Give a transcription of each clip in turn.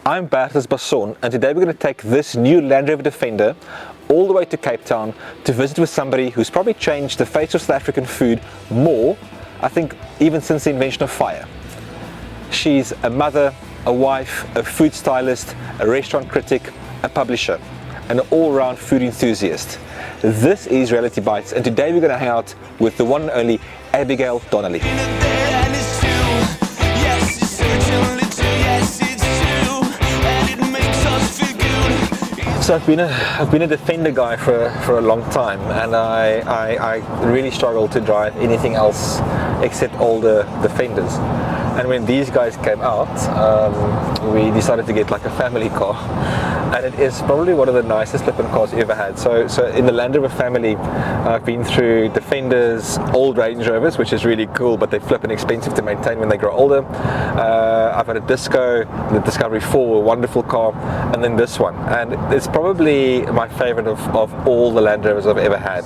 I'm Bertus Basson, and today we're going to take this new Land Rover Defender all the way to Cape Town to visit with somebody who's probably changed the face of South African food more, I think, even since the invention of fire. She's a mother, a wife, a food stylist, a restaurant critic, a publisher, and an all-round food enthusiast. This is Reality Bites, and today we're going to hang out with the one and only Abigail Donnelly. So I've been a Defender guy for a long time, and I really struggle to drive anything else except older Defenders. And when these guys came out, we decided to get like a family car, and it is probably one of the nicest flippin' cars we ever had. So in the Land Rover family, I've been through Defenders, old Range Rovers, which is really cool, but they're flippin' expensive to maintain when they grow older. I've had a Disco, the Discovery 4, a wonderful car, and then this one. And it's probably my favorite of all the Land Rovers I've ever had.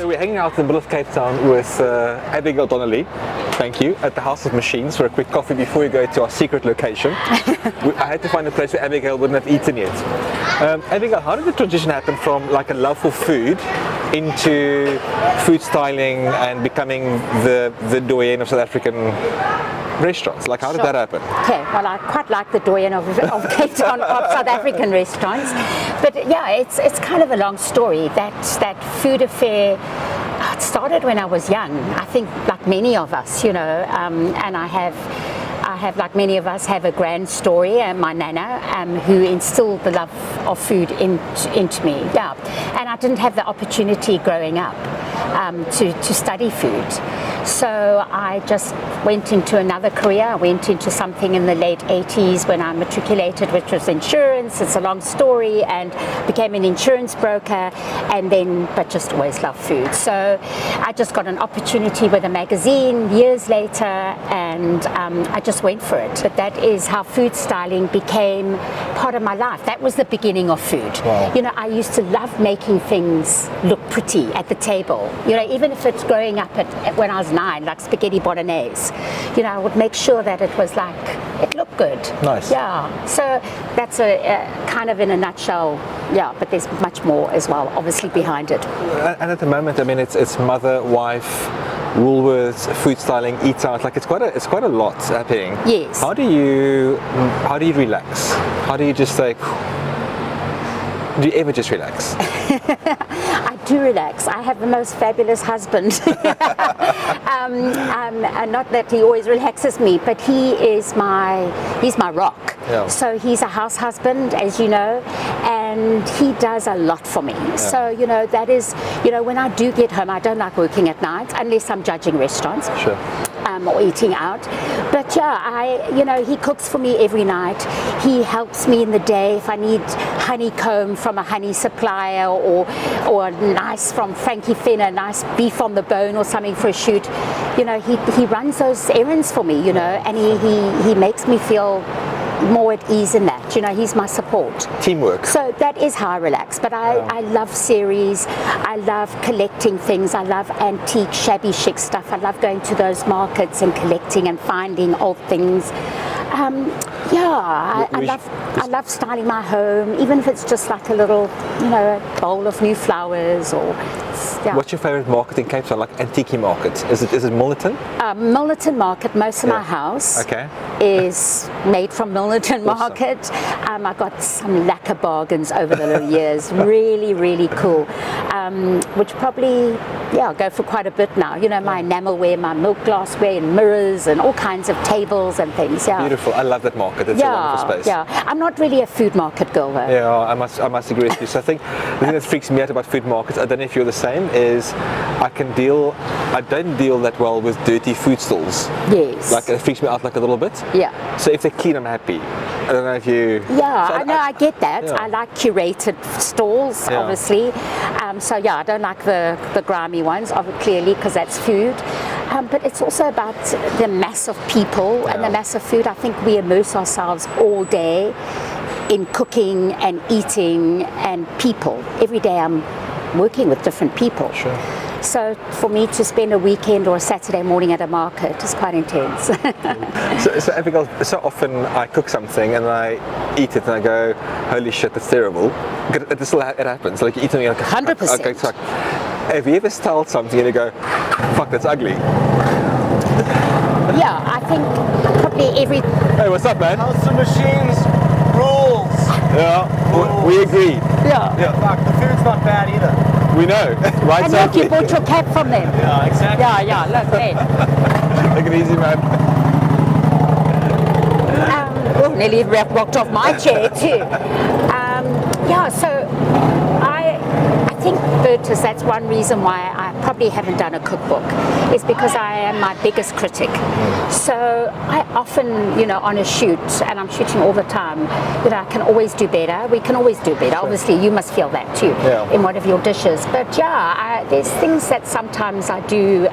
We're hanging out in the middle of Cape Town with Abigail Donnelly, thank you, at the House of Machines for a quick coffee before we go to our secret location. I had to find a place where Abigail wouldn't have eaten yet. Abigail, how did the transition happen from like a love for food into food styling and becoming the doyen of South African restaurants? Like, how did that happen? Okay, well, I quite like the doyen of Cape Town of South African restaurants, but yeah, it's kind of a long story. That food affair, it started when I was young. I think, like many of us, you know, and I have, like many of us, have a grand story. My nana, who instilled the love of food into me. Yeah, and I didn't have the opportunity growing up to study food. So I just went into another career. I went into something in the late 80s when I matriculated, which was insurance. It's a long story, and became an insurance broker, and then, but just always loved food. So I just got an opportunity with a magazine years later, and I just went for it. But that is how food styling became part of my life. That was the beginning of food. Wow. You know, I used to love making things look pretty at the table. You know, even if it's growing up when I was 9, like spaghetti bolognese, you know, I would make sure that it was like, it looked good. Nice. Yeah. So that's a kind of in a nutshell. Yeah, but there's much more as well, obviously, behind it. And at the moment, I mean, it's mother, wife, Woolworths, food styling, eat out. Like, it's quite a lot happening. Yes. How do you relax? How do you just like? Do you ever just relax? I do relax. I have the most fabulous husband. And not that he always relaxes me, but he's my rock. Yeah. So he's a house husband, as you know, and he does a lot for me. Yeah. So, you know, that is, you know, when I do get home, I don't like working at night unless I'm judging restaurants. Sure. Or eating out. But yeah, you know, he cooks for me every night. He helps me in the day if I need honeycomb from a honey supplier, or nice from Frankie Fenner, nice beef on the bone or something for a shoot. You know, he runs those errands for me, you know, and he makes me feel more at ease in that. You know, he's my support. Teamwork. So that is how I relax. But I love series. I love collecting things. I love antique, shabby chic stuff. I love going to those markets and collecting and finding old things. I love styling my home, even if it's just like a little, you know, a bowl of new flowers or. Yeah. What's your favorite market in Cape Town, like antique market? Is it Milnerton? Milnerton Market. Most of my house is made from Milnerton Market. I got some lacquer bargains over the years. Really, really cool. Which probably, I'll go for quite a bit now. You know, my enamelware, my milk glassware, and mirrors, and all kinds of tables and things. Yeah. Beautiful. I love that market. It's a wonderful space. Yeah. I'm not really a food market girl, though. Yeah, I must agree with you. So I think the thing that freaks me out about food markets, I don't know if you're the same, is I don't deal that well with dirty food stalls. Yes. Like, it freaks me out like a little bit. Yeah. So if they're clean, I'm happy. I don't know if you. Yeah, so I get that. Yeah. I like curated stalls, obviously. I don't like the grimy ones, clearly, because that's food. But it's also about the mass of people and the mass of food. I think we immerse ourselves all day in cooking and eating and people. Every day I'm working with different people. Sure. So for me to spend a weekend or a Saturday morning at a market is quite intense. So Abigail, so often I cook something and I eat it and I go, holy shit, that's terrible. It happens. Like you eat something like 100%. Okay, so have you ever styled something and you go, fuck, that's ugly? Yeah, I think probably every... Hey, what's up, man? House of Machines rules. Yeah, we agree. Yeah. Fuck, the food's not bad either. We know. Right, And Sophie? look, you bought your cap from them. Yeah, exactly. Yeah, look there. Take it easy, man. Nearly rocked off my chair too. So I think Bertus, that's one reason why I probably haven't done a cookbook, is because I am my biggest critic. So I often, on a shoot, and I'm shooting all the time, I can always do better. We can always do better. Sure. Obviously, you must feel that too in one of your dishes. But there's things that sometimes I do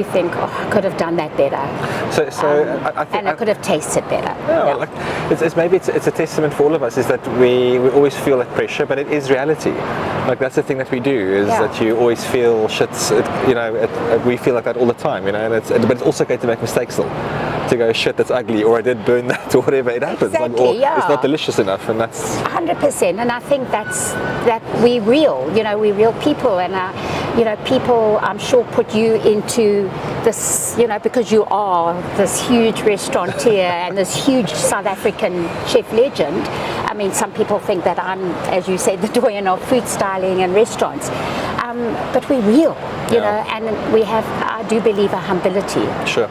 think, I could have done that better. I think, and it could have tasted better. Yeah. Like it's a testament for all of us, is that we always feel that pressure, but it is reality. Like that's the thing that we do, is that you always feel shit. We feel like that all the time, but it's also okay to make mistakes still. To go, shit, that's ugly, or I did burn that, or whatever, it happens. Exactly, It's not delicious enough, and that's 100%. And I think that we're real, we're real people, and people, I'm sure, put you into this, because you are this huge restaurateur and this huge South African chef legend. I mean, some people think that I'm, as you said, the doyen of food styling and restaurants. But we're real, and we have, I do believe, a humility. Sure.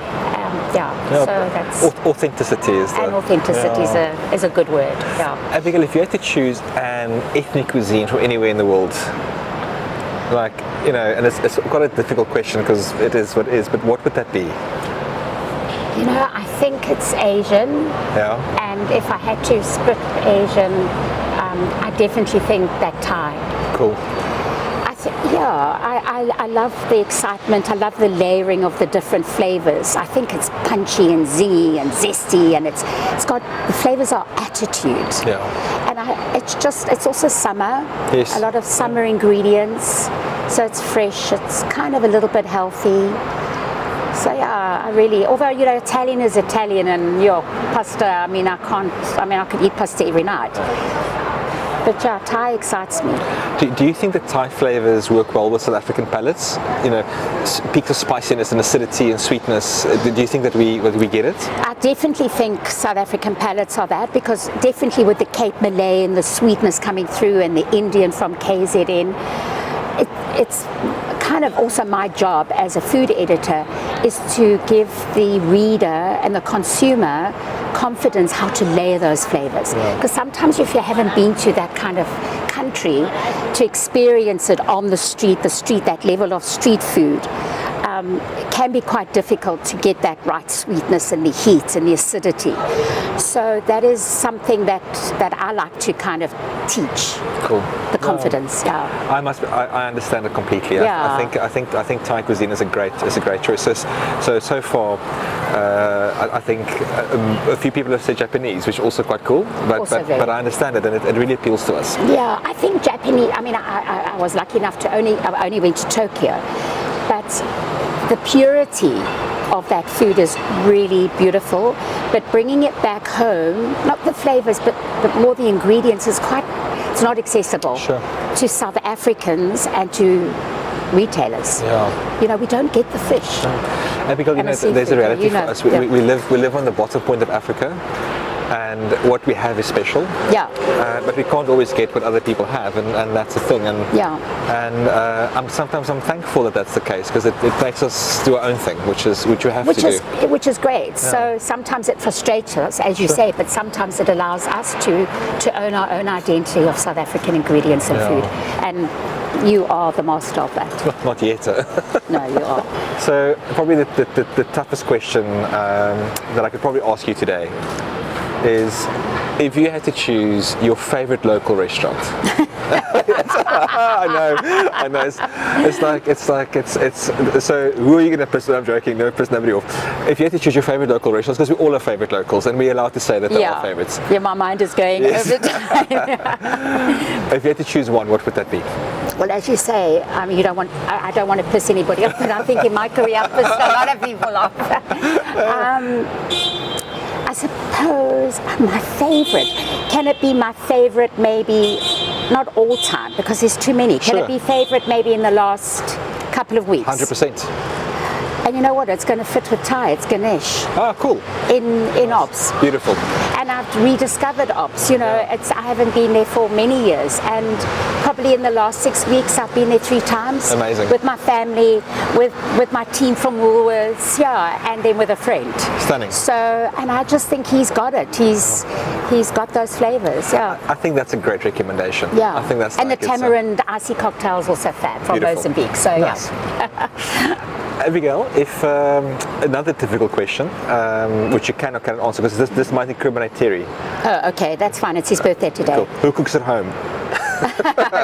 So that's authenticity is a good word. Yeah. Abigail, if you had to choose an ethnic cuisine from anywhere in the world, and it's quite a difficult question because it is what it is, but what would that be? I think it's Asian. Yeah. And if I had to split Asian, I definitely think that Thai. Cool. I love the excitement. I love the layering of the different flavors. I think it's punchy and zingy and zesty, and it's got, the flavors are attitude. Yeah. And it's also summer. Yes. A lot of summer ingredients. So it's fresh. It's kind of a little bit healthy. So I really, although Italian is Italian, and pasta. I could eat pasta every night. But Thai excites me. Do you think that Thai flavors work well with South African palates? Peaks of spiciness and acidity and sweetness. Do you think that we get it? I definitely think South African palates are that, because definitely with the Cape Malay and the sweetness coming through, and the Indian from KZN, it's kind of also my job as a food editor is to give the reader and the consumer confidence how to layer those flavors. Because sometimes if you haven't been to that kind of country to experience it on the street, that level of street food, it can be quite difficult to get that right sweetness and the heat and the acidity. So that is something that I like to kind of teach. Cool. The confidence. I understand it completely. Yeah. I think Thai cuisine is a great choice. So far, I think a few people have said Japanese, which is also quite cool. But I understand it, and it really appeals to us. Yeah, I think Japanese. I mean, I was lucky enough to I only went to Tokyo, but the purity of that food is really beautiful. But bringing it back home, not the flavors, but more the ingredients, it's not accessible to South Africans and to retailers. Yeah. We don't get the fish. Abigail, there's a reality for us. We live on the bottom point of Africa, and what we have is special. Yeah. But we can't always get what other people have, and that's the thing. And sometimes I'm thankful that that's the case, because it makes us do our own thing, which we have to do. Which is great. Yeah. So sometimes it frustrates us, as you say, but sometimes it allows us to own our own identity of South African ingredients and food. And you are the master of that. Not yet. No, you are. So probably the toughest question that I could probably ask you today is, If you had to choose your favorite local restaurant, I know. It's so who are you going to piss? I'm joking. No, piss nobody off. If you had to choose your favorite local restaurants, because we all have favorite locals, and we're allowed to say that they're our favorites. Yeah, my mind is going over time. If you had to choose one, what would that be? Well, as you say, I don't want to piss anybody off, but I think in my career I've pissed a lot of people off. I suppose my favorite. Can it be my favorite? Maybe not all time because there's too many. Can it be favorite? Maybe in the last couple of weeks. 100%. And you know what? It's going to fit with Thai. It's Ganesh. Ah, cool. In Ops. Beautiful. And I've rediscovered Ops. You know, I haven't been there for many years, and probably in the last 6 weeks I've been there 3 times. Amazing. With my family, with my team from Woolworths, and then with a friend. Stunning. So, and I just think he's got it. He's got those flavors. Yeah. I think that's a great recommendation. Yeah. I think that's. And the tamarind icy cocktails also fab from Mozambique. So nice. Abigail, if another difficult question, which you cannot answer because this might incriminate Terry. Oh, okay, that's fine. It's his birthday today. Cool. Who cooks at home?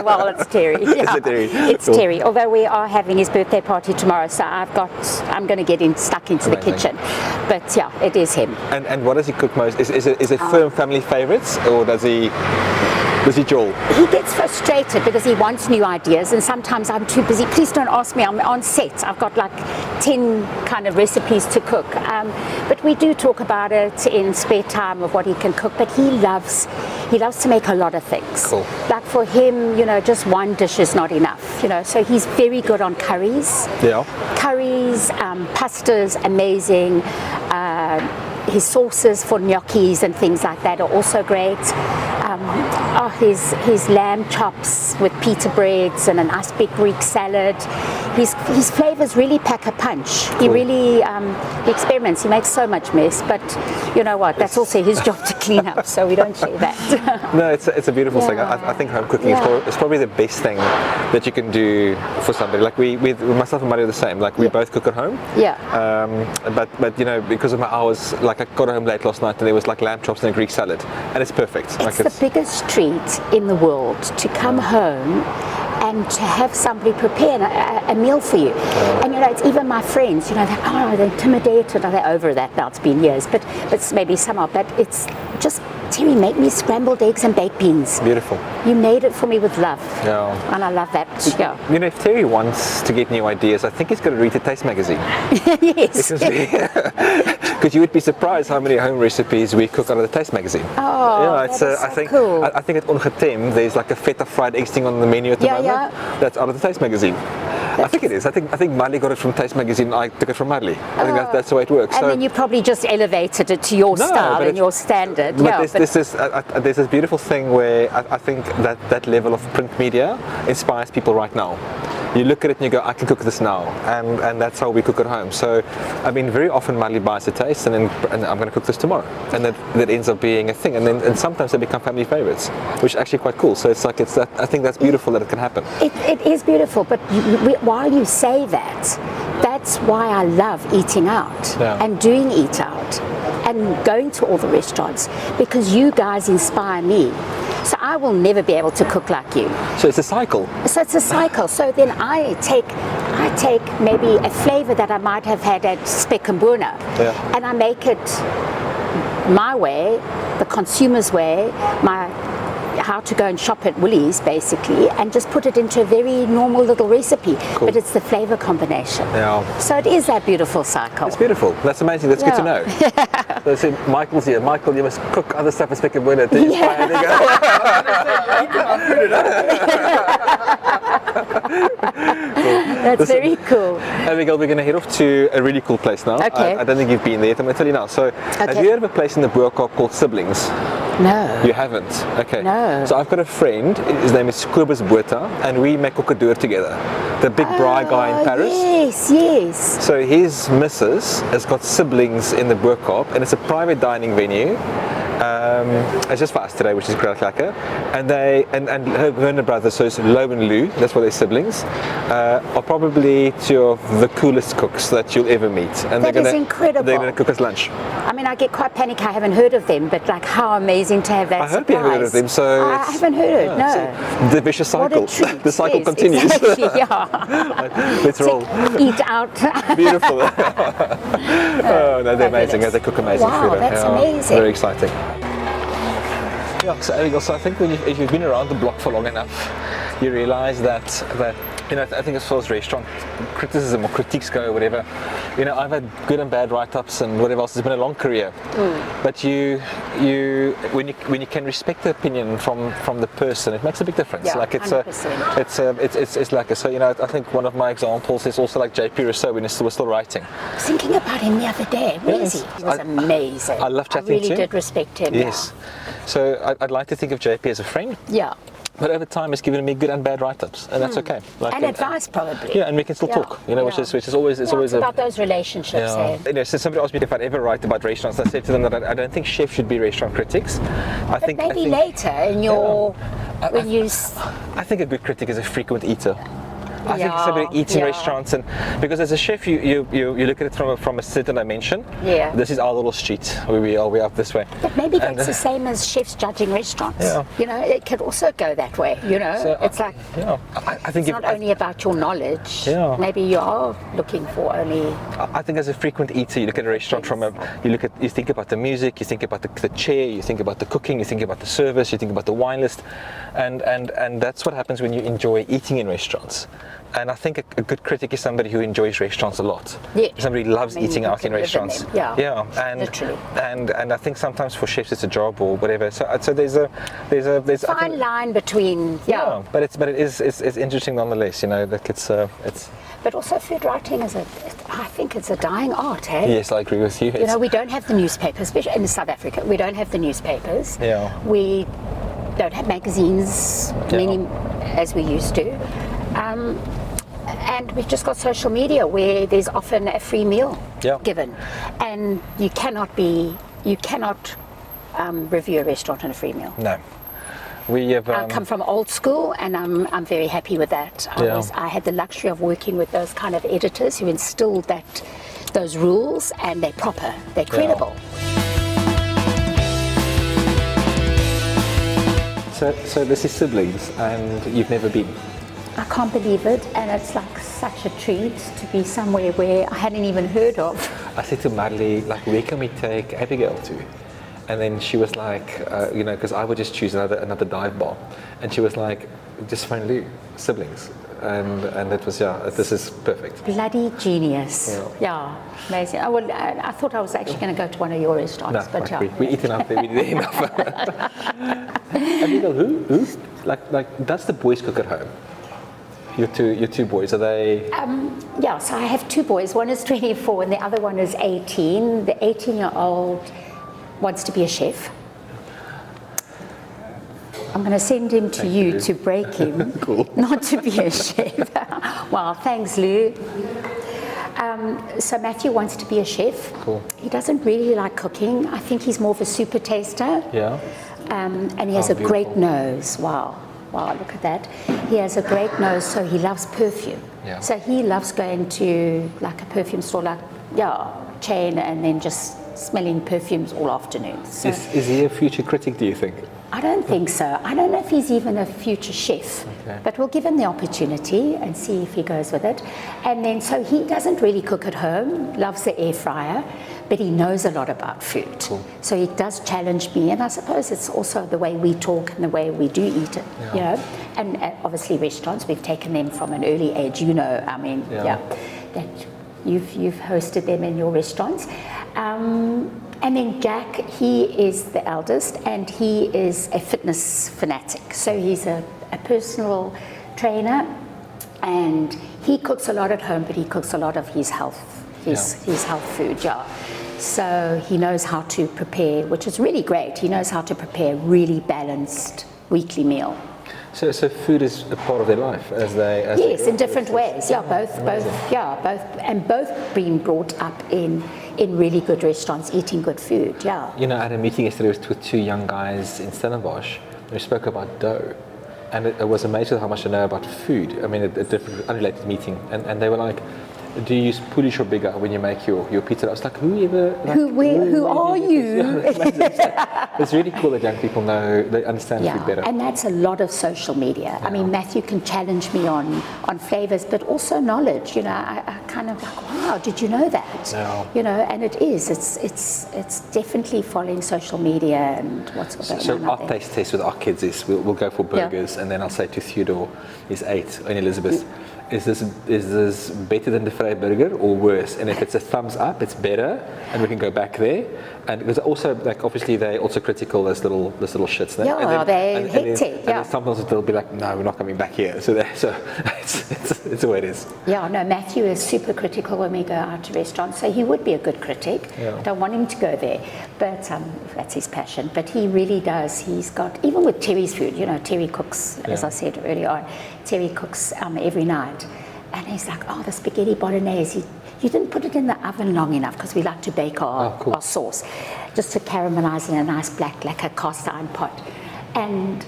Well, it's Terry. Yeah. Is it Terry? It's cool. Terry. Although we are having his birthday party tomorrow, so I'm going to get stuck into the kitchen. But yeah, it is him. And what does he cook most? Is it firm family favorites, or does he jaw? He gets frustrated because he wants new ideas, and sometimes I'm too busy. Please don't ask me. I'm on set. I've got like 10 kind of recipes to cook. But we do talk about it in spare time of what he can cook. But he loves to make a lot of things. Cool. Like for him, just one dish is not enough. So he's very good on curries. Yeah. Curries, pastas, amazing. His sauces for gnocchis and things like that are also great. His lamb chops with pita breads and a nice big Greek salad. His flavors really pack a punch. Cool. He really he experiments. He makes so much mess, but you know what? That's also his job to clean up. So we don't share that. No, it's a beautiful thing. I think home cooking is probably the best thing that you can do for somebody. Like with myself and Mario are the same. Like we both cook at home. Yeah. But because of my hours, like I got home late last night and there was like lamb chops and a Greek salad, and it's perfect. It's the biggest treat in the world to come home and to have somebody prepare a meal for you. And it's even my friends, they're intimidated, they're over that now, it's been years, but maybe some are, but it's just, Terry, make me scrambled eggs and baked beans. Beautiful. You made it for me with love. Yeah. And I love that. Yeah. If Terry wants to get new ideas, I think he's got to read the Taste magazine. Yes. Because you would be surprised how many home recipes we cook out of the Taste magazine. Oh, it's so cool. I think at Ongetem there's like a feta fried eggs thing on the menu at the moment. Yeah. That's out of the Taste magazine. I think it is. I think Marley got it from Taste magazine. I took it from Marley. I think that's the way it works. And then you probably just elevated it to your style and your standard. But there's this beautiful thing where I think that level of print media inspires people right now. You look at it and you go, I can cook this now, and that's how we cook at home. So, very often Marley buys a taste, and I'm going to cook this tomorrow, and that ends up being a thing, and sometimes they become family favorites, which is actually quite cool. So I think that's beautiful that it can happen. It is beautiful, but while you say that, that's why I love eating out and doing eat out and going to all the restaurants, because you guys inspire me. So I will never be able to cook like you. So it's a cycle. So then I take maybe a flavor that I might have had at Spekambuna, and I make it my way, the consumer's way, how to go and shop at Woolies basically, and just put it into a very normal little recipe. Cool. But it's the flavor combination. Yeah. So it is that beautiful cycle. It's beautiful. That's amazing. That's good to know. So Michael's here. Michael, you must cook other stuff at Spekambuna to inspire That's very cool. Abigail, we're going to head off to a really cool place now. Okay. I don't think you've been there. I'm going to tell you now. So, have you heard of a place in the Boerkaap called Siblings? No. You haven't? Okay. No. So I've got a friend, his name is Kobus Botha, and we make kokadoor together. The big braai guy in Paris. Yes. So his missus has got Siblings in the Boerkaap, and it's a private dining venue. It's just for us today, which is great lekker. And her and her brother, so it's Lo and Lou, that's what they're siblings, are probably two of the coolest cooks that you'll ever meet. And That is incredible. They're going to cook us lunch. I mean, I get quite panicky. I haven't heard of them, but like, how amazing to have that. I hope you haven't heard of them. So I haven't heard. No. So the vicious cycle. What a treat. The cycle Yes, continues. Exactly, yeah. Let's roll. Eat out. Beautiful. Oh, no, they're amazing. They cook amazing Wow, food. that's amazing. Very exciting. Yeah, so Abigail, so I think if you've been around the block for long enough, you realise that I think as far as restaurant criticism or critiques go, or whatever, I've had good and bad write-ups and whatever else. It's been a long career, but when you can respect the opinion from the person, it makes a big difference. Yeah, like it's 100%. it's like so. I think one of my examples is also like JP Rousseau when he was still writing. I was thinking about him the other day. Where is he? He was amazing. I love chatting I really to him. did respect him. Yes. So I'd like to think of JP as a friend. Yeah. But over time, it's given me good and bad write-ups, and that's okay. And advice, probably. Yeah, and we can still talk. Which is always it's about those relationships. So somebody asked me if I'd ever write about restaurants. I said to them that I don't think chefs should be restaurant critics. I think later in your I think a good critic is a frequent eater. I think somebody eats in restaurants, and because as a chef, you look at it from a certain dimension. Yeah. This is our little street where we are. We're up this way. But maybe that's the same as chefs judging restaurants. Yeah. It could also go that way. So it's like I think it's not only about your knowledge. Yeah. Maybe you are looking for only. I think as a frequent eater, you look at a restaurant you think about the music, you think about the chair, you think about the cooking, you think about the service, you think about the wine list, and that's what happens when you enjoy eating in restaurants. And I think a good critic is somebody who enjoys restaurants a lot. Yeah. Somebody who loves eating out in restaurants. Yeah. And literally. And I think sometimes for chefs it's a job or whatever. So there's a fine line between. Yeah. But it's interesting nonetheless. That it's. But also food writing I think it's a dying art, eh? Yes, I agree with you. We don't have the newspapers, especially in South Africa. We don't have the newspapers. Yeah. We don't have magazines, many as we used to. And we've just got social media where there's often a free meal given, and you cannot review a restaurant on a free meal. No. We have. I come from old school, and I'm very happy with that. I had the luxury of working with those kind of editors who instilled those rules, and they're proper, they're credible. So this is siblings, and you've never been. I can't believe it, and it's like such a treat to be somewhere where I hadn't even heard of. I said to Madeleine, where can we take Abigail to? And then she was like, because I would just choose another dive bar, and she was like, just phone Lou, siblings, and it was this is perfect. Bloody genius. Yeah, amazing. I thought I was actually going to go to one of your restaurants, but we eat enough there, we did enough. Abigail, who does the boys cook at home? Your two boys, are they? So I have two boys. One is 24 and the other one is 18. The 18-year-old wants to be a chef. I'm going to send him to you to break him, not to be a chef. Wow, thanks, Lou. So Matthew wants to be a chef. Cool. He doesn't really like cooking. I think he's more of a super taster. Yeah. And he has a great nose. Wow, look at that. He has a great nose, so he loves perfume. Yeah. So he loves going to like a perfume store, chain, and then just smelling perfumes all afternoon. So is he a future critic, do you think? I don't think so. I don't know if he's even a future chef, but we'll give him the opportunity and see if he goes with it. And then, so he doesn't really cook at home, loves the air fryer, but he knows a lot about food. Cool. So he does challenge me, and I suppose it's also the way we talk and the way we do eat it, And obviously restaurants, we've taken them from an early age, that you've hosted them in your restaurants. And then Jack, he is the eldest, and he is a fitness fanatic. So he's a personal trainer, and he cooks a lot at home, but he cooks a lot of his health food, So he knows how to prepare, which is really great. He knows how to prepare really balanced weekly meal. So food is a part of their life as they yes, in different ways. Both being brought up in in really good restaurants eating good food. Yeah. You know, I had a meeting yesterday with two young guys in Stellenbosch. We spoke about dough, and it was amazing how much they know about food. I mean, a different, unrelated meeting, and they were like, "Do you use Polish or bigger when you make your pizza?" I was like, "Who are you?" It's really cool that young people know, they understand food better. And that's a lot of social media. I mean, Matthew can challenge me on flavors, but also knowledge. You know, I kind of like, wow, did you know that? Yeah. You know, and it's definitely following social media and what's going on. So our taste test with our kids is we'll go for burgers, and then I'll say to Theodore, he's 8, and Elizabeth, is this better than the fried burger or worse? And if it's a thumbs up, it's better, and we can go back there. And because also, like, obviously they're also critical as little shits. There. Yeah, they're hectic. And then sometimes they'll be like, no, we're not coming back here. So it's the way it is. Yeah, no, Matthew is super critical when we go out to restaurants, so he would be a good critic. Yeah. I don't want him to go there, but that's his passion. But he really does. He's got, even with Terry's food, you know, Terry cooks, as I said earlier on, Terry cooks every night. And he's like, oh, the spaghetti bolognese, you didn't put it in the oven long enough, because we like to bake our sauce, just to caramelize in a nice black lacquer cast iron pot. And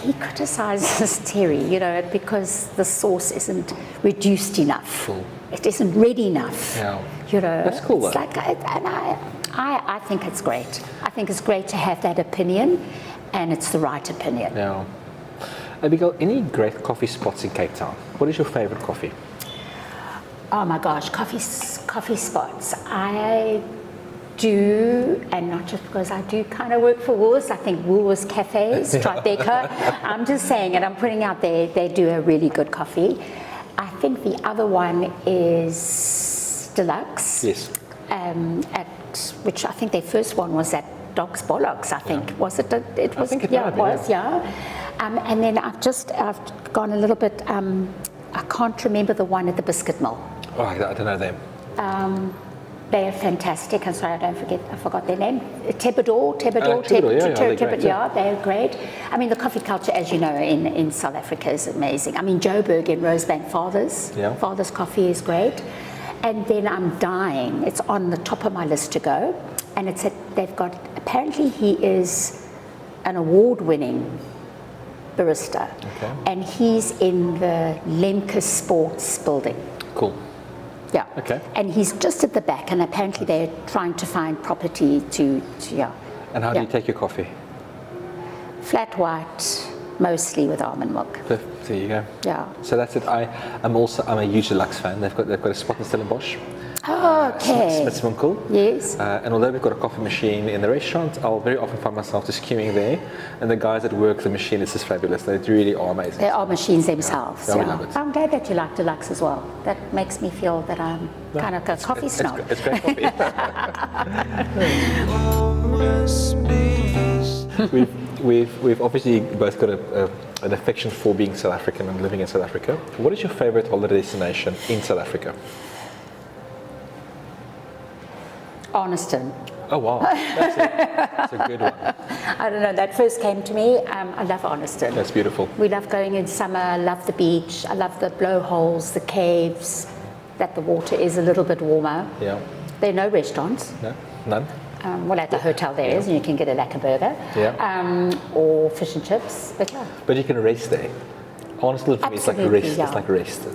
he criticizes Terry, you know, because the sauce isn't reduced enough. Cool. It isn't ready enough. Yeah. You know, that's cool. It's like, and I think it's great. I think it's great to have that opinion, and it's the right opinion. Yeah. Abigail, any great coffee spots in Cape Town? What is your favorite coffee? Oh my gosh, coffee spots. I do, and not just because I do kind of work for Woolworths. I think Woolworths cafes, Tribeca. I'm just saying it. I'm putting out there. They do a really good coffee. I think the other one is Deluxe. Yes. Which I think their first one was at Dog's Bollocks. I think was it? It was. I think it was. And then I've gone a little bit. I can't remember the one at the Biscuit Mill. Oh, I don't know them. They are fantastic. I'm sorry, I forgot their name. Tebador, they're great. I mean, the coffee culture, as you know, in South Africa is amazing. I mean, Joburg in Rosebank Father's coffee is great. And then I'm dying. It's on the top of my list to go. And apparently he is an award-winning barista. Okay. And he's in the Lemke Sports building. Cool. Yeah. Okay. And he's just at the back, and apparently they're trying to find property to And how do you take your coffee? Flat white, mostly with almond milk. There you go. Yeah. So that's it. I'm a huge Deluxe fan. They've got a spot in Stellenbosch. Oh, okay. Smitswinkel. Yes. And although we've got a coffee machine in the restaurant, I'll very often find myself just queuing there. And the guys that work the machine, it's just fabulous. They really are amazing. They are machines themselves. Yeah, we love it. I'm glad that you like Deluxe as well. That makes me feel that I'm kind of a coffee snob. It's great coffee. We've obviously both got an affection for being South African and living in South Africa. What is your favorite holiday destination in South Africa? Arniston. Oh wow, that's a good one. I don't know, that first came to me. I love Arniston. That's beautiful. We love going in summer. I love the beach. I love the blowholes, the caves, that the water is a little bit warmer. Yeah. There are no restaurants. No, none. Well, at the hotel there is, and you can get a lekker burger. Yeah. Or fish and chips, but yeah. But you can rest there. Honestly, for me, it's like a rest. Yeah. It's like a rest.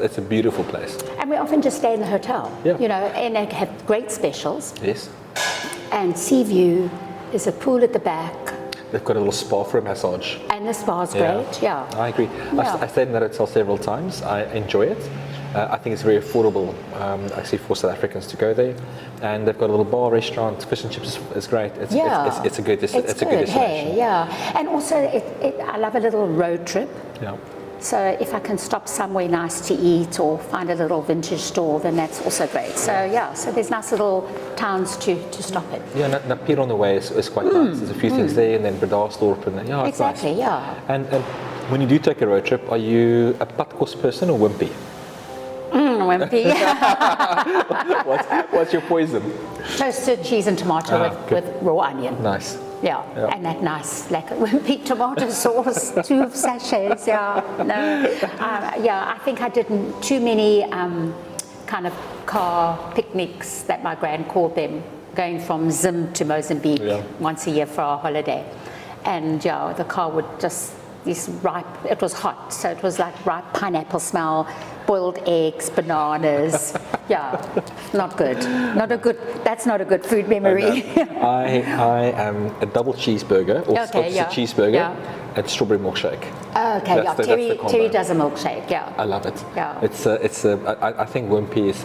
It's a beautiful place. And we often just stay in the hotel. Yeah. You know, and they have great specials. Yes. And sea view, there's a pool at the back. They've got a little spa for a massage. And the spa's great, yeah. I agree. Yeah. I stayed in that hotel several times. I enjoy it. I think it's very affordable, actually, for South Africans to go there. And they've got a little bar, restaurant, fish and chips is great. It's a good destination. Hey, yeah. And also, I love a little road trip. Yeah. So if I can stop somewhere nice to eat or find a little vintage store, then that's also great. So yeah, so there's nice little towns to stop in. Yeah, Napier on the way is quite nice. There's a few things there, and then Bredasdorp, and then it's exactly, nice. Yeah. And when you do take a road trip, are you a padkos person or wimpy? Wimpy. What's your poison? Toasted cheese and tomato with raw onion. Nice. Yeah, and that nice like wimpy tomato sauce, 2 sachets. Yeah, no, I think I did too many kind of car picnics that my grand called them, going from Zim to Mozambique once a year for our holiday. And yeah, the car would just, this ripe, it was hot, so it was like ripe pineapple smell, boiled eggs, bananas. Yeah, not good. That's not a good food memory. I am a double cheeseburger, or just a cheeseburger, and strawberry milkshake. Okay, That's Terry does a milkshake, yeah. I love it. Yeah. I think wimpy is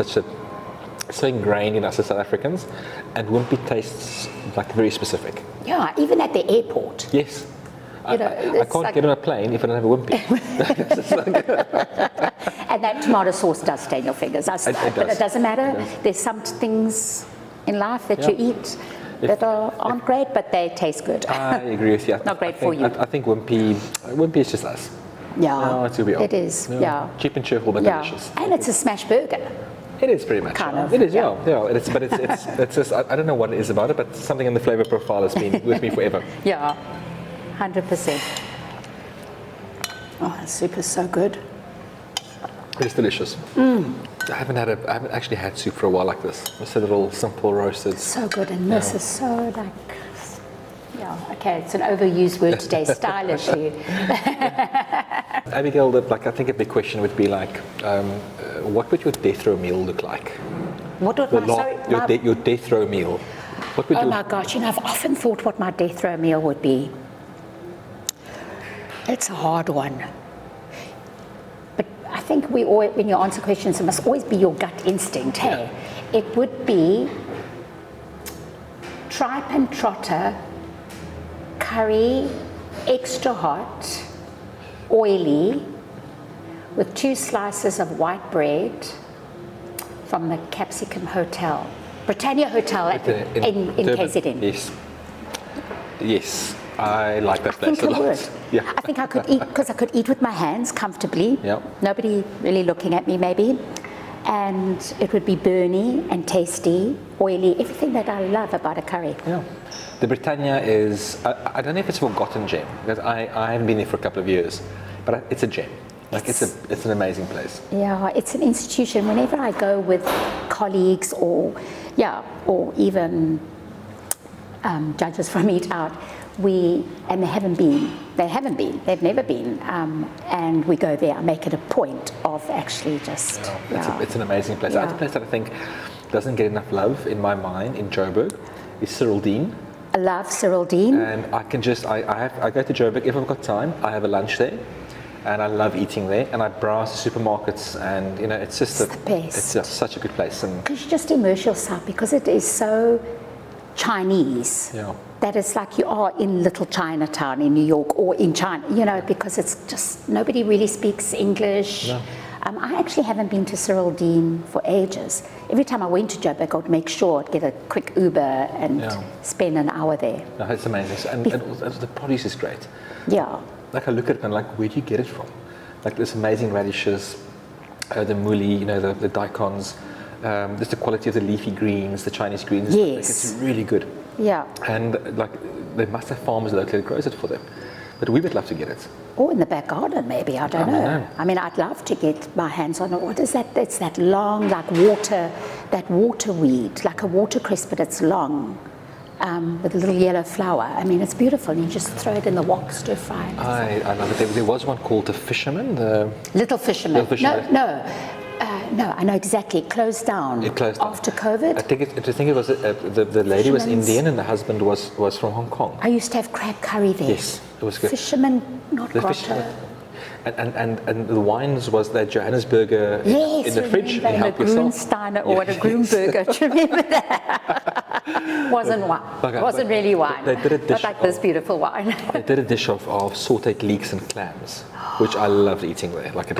so ingrained in us as South Africans, and wimpy tastes like very specific. Yeah, even at the airport. Yes. You know, I can't get on a plane if I don't have a wimpy. And that tomato sauce does stain your fingers. But it doesn't matter. There's some things in life that you eat that aren't great, but they taste good. I agree with you. Not great for you. I think wimpy is just us. Yeah, it's who we are. it is. Yeah. Cheap and cheerful, but delicious. And it's a smash burger. It is pretty much. Kind of. It is, yeah. It's just, I don't know what it is about it, but something in the flavor profile has been with me forever. Yeah, 100%. Oh, the soup is so good. It's delicious. I haven't actually had soup for a while like this. It's a little simple roasted. So good, and this is so like, okay, it's an overused word today, stylishly. Abigail, I think a big question would be like, what would your death row meal look like? What would your death row meal? What would my gosh, I've often thought what my death row meal would be. It's a hard one. But I think when you answer questions, it must always be your gut instinct, hey? It would be tripe and trotter, curry, extra hot, oily, with 2 slices of white bread from the Capsicum Hotel, Britannia Hotel in KZN. Yes, I like that place a lot. I think I would. I think I could eat, because I could eat with my hands comfortably. Nobody really looking at me maybe. And it would be burny and tasty, oily, everything that I love about a curry. Yeah. The Britannia is, I don't know if it's a forgotten gem, because I haven't been there for a couple of years, but it's a gem. It's an amazing place. Yeah, it's an institution. Whenever I go with colleagues or even judges from Eat Out, and they've never been, and we go there. I make it a point of actually just. It's an amazing place. The other place that I think doesn't get enough love in my mind in Joburg is Cyril Dean. I love Cyril Dean. And I can just, I go to Joburg if I've got time. I have a lunch there, and I love eating there. And I browse the supermarkets, and it's just the best. It's just such a good place. And because you just immerse yourself, because it is so Chinese. That it's like you are in little Chinatown in New York or in China, because it's just, nobody really speaks English. I actually haven't been to Cyril Dean for ages. Every time I went to Joburg, I would make sure I'd get a quick Uber and spend an hour there. No, it's amazing. And the produce is great. Yeah. Like I look at it and where do you get it from? Like this amazing radishes, the mouli, the daikons, just the quality of the leafy greens, the Chinese greens. Yes. It's really good. Yeah. And they must have farmers locally that grows it for them. But we would love to get it. Or in the back garden, maybe. I don't know. I mean, I'd love to get my hands on it. What is that? It's that long, that water weed, like a watercress, but it's long, with a little yellow flower. I mean, it's beautiful. And you just throw it in the wok, stir fry. I love it. There was one called the Fisherman. Little Fisherman. No, I know exactly. It closed down. After COVID. I think it was the lady was Indian and the husband was from Hong Kong. I used to have crab curry there. Yes, it was good. Fisherman, not grotto. And the wines was that Johannesburger in the fridge. And help yourself. Grunsteiner or a Grunberger. Do you remember that? Wasn't wine. Wasn't really wine. They did a dish but like this beautiful wine. They did a dish of sautéed leeks and clams, which I loved eating there. Like it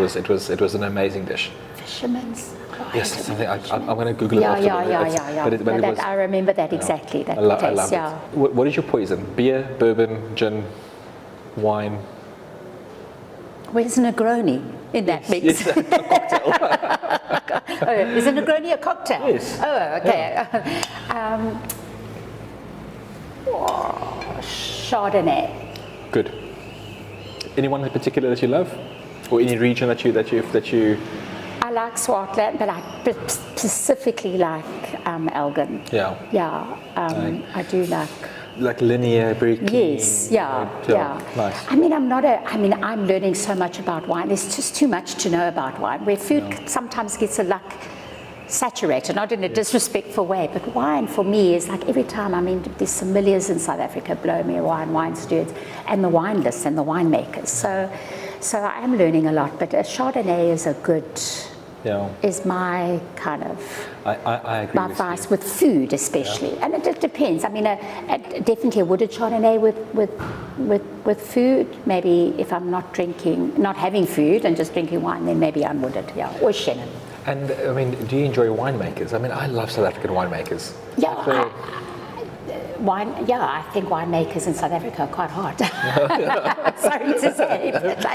was an amazing dish. Fisherman's. Yes, something I'm going to Google it after. Yeah. I remember that exactly. That taste. I love it. What is your poison? Beer, bourbon, gin, wine? Where's Negroni in that mix? Yes, a cocktail. Is a Negroni a cocktail? Yes. Oh, okay. Chardonnay. Good. Anyone in particular that you love, or any region that you? I like Swartland, but I specifically like Elgin. Yeah. Yeah, I do like. Like linear, very clean. Yes, yeah. Nice. I mean, I'm learning so much about wine. There's just too much to know about wine. Where food sometimes gets saturated, not in a disrespectful way, but wine for me is like every time, I mean, there's sommeliers in South Africa, blow me away, wine stewards, and the wine lists and the winemakers. So I am learning a lot, but a Chardonnay is is my kind of I agree my with vice you. with food especially, and it depends. I mean, definitely a wooded Chardonnay with food. Maybe if I'm not having food and just drinking wine, then maybe I'm wooded, or Chenin. And I mean, do you enjoy winemakers? I mean, I love South African winemakers. Yeah. I think winemakers in South Africa are quite hard. Sorry to say, but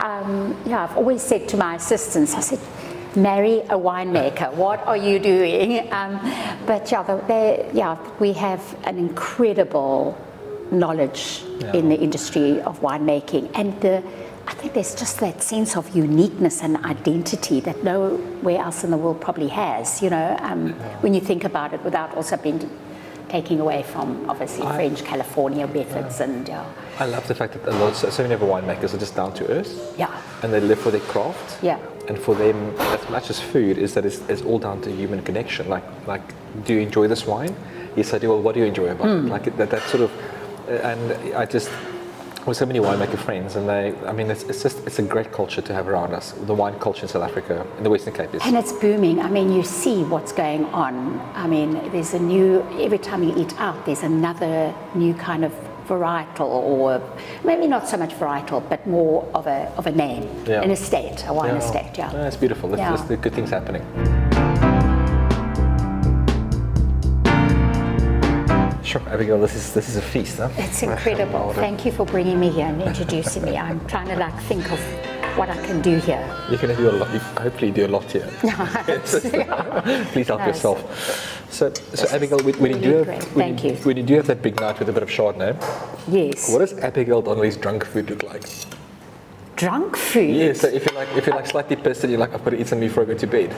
I've always said to my assistants, I said, marry a winemaker. What are you doing? We have an incredible knowledge in the industry of winemaking, and I think there's just that sense of uniqueness and identity that nowhere else in the world probably has. When you think about it, without also taking away from obviously French California methods and I love the fact that so many of our winemakers are just down to earth. Yeah. And they live for their craft. Yeah. And for them, as much as food, is that it's all down to human connection. Like, do you enjoy this wine? Yes, I do. Well, what do you enjoy about it? Like that sort of, and I just. With so many winemaker friends, and it's a great culture to have around us. The wine culture in South Africa, in the Western Cape, and it's booming. I mean, you see what's going on. I mean, there's every time you eat out, there's another new kind of varietal, or maybe not so much varietal, but more of a name, an estate, a wine estate. Yeah, it's beautiful. There's the good things happening. Sure, Abigail, this is a feast, huh? It's incredible. Thank you for bringing me here and introducing me. I'm trying to think of what I can do here. You're going to do a lot. You hopefully do a lot here. Please help yourself. So Abigail, when you do have that big night with a bit of Chardonnay, yes. What does Abigail Donnelly's drunk food look like? Drunk food? Yeah. So if you're like slightly pissed and you're like, I've got to eat something before I go to bed,